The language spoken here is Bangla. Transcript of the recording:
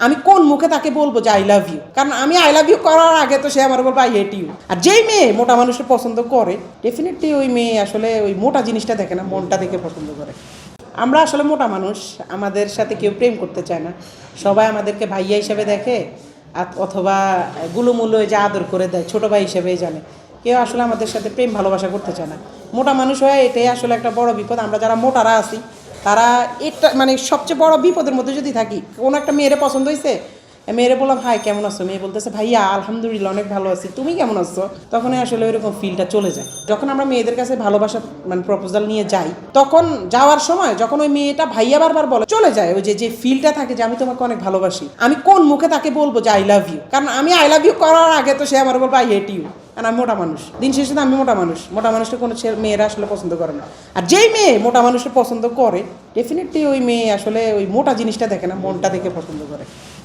আমি কোন মুখে তাকে বলবো যে আই লাভ ইউ, কারণ আমি আই লাভ ইউ করার আগে তো সে আমার বলবো আই হেট ইউ। আর যেই মেয়ে মোটা মানুষকে পছন্দ করে ডেফিনেটলি ওই মেয়ে আসলে ওই মোটা জিনিসটা দেখে না, মনটা দেখে পছন্দ করে। আমরা আসলে মোটা মানুষ, আমাদের সাথে কেউ প্রেম করতে চায় না, সবাই আমাদেরকে ভাইয়া হিসেবে দেখে অথবা গুলুমুলু যে আদর করে দেয় ছোটো ভাই হিসেবেই জানে। কেউ আসলে আমাদের সাথে প্রেম ভালোবাসা করতে চায় না। মোটা মানুষ হয়ে এটাই আসলে একটা বড় বিপদ। আমরা যারা মোটারা আছি তারা এটা মানে সবচেয়ে বড় বিপদের মধ্যে যদি থাকি, কোনো একটা মেয়েরে পছন্দ হয়েছে, মেয়েরে বললাম ভাই কেমন আছো, মেয়ে বলতেছে ভাইয়া আলহামদুলিল্লাহ অনেক ভালো আছি, তুমি কেমন আছো, তখনই আসলে ওইরকম ফিলটা চলে যায়। যখন আমরা মেয়েদের কাছে ভালোবাসা মানে প্রপোজাল নিয়ে যাই, তখন যাওয়ার সময় যখন ওই মেয়েটা ভাইয়া বারবার বলে চলে যায়, ওই যে ফিলটা থাকে যে আমি তোমাকে অনেক ভালোবাসি, আমি কোন মুখে তাকে বলবো যে আই লাভ ইউ, কারণ আমি আই লাভ ইউ করার আগে তো সে আমার বলবো আই হেট ইউ। কারণ আমি মোটা মানুষ, দিন শেষে তো আমি মোটা মানুষ, মোটা মানুষটা কোনো মেয়েরা আসলে পছন্দ করে না। আর যেই মেয়ে মোটা মানুষটা পছন্দ করে ডেফিনেটলি ওই মেয়ে আসলে ওই মোটা জিনিসটা দেখে না, মনটা দেখে পছন্দ করে।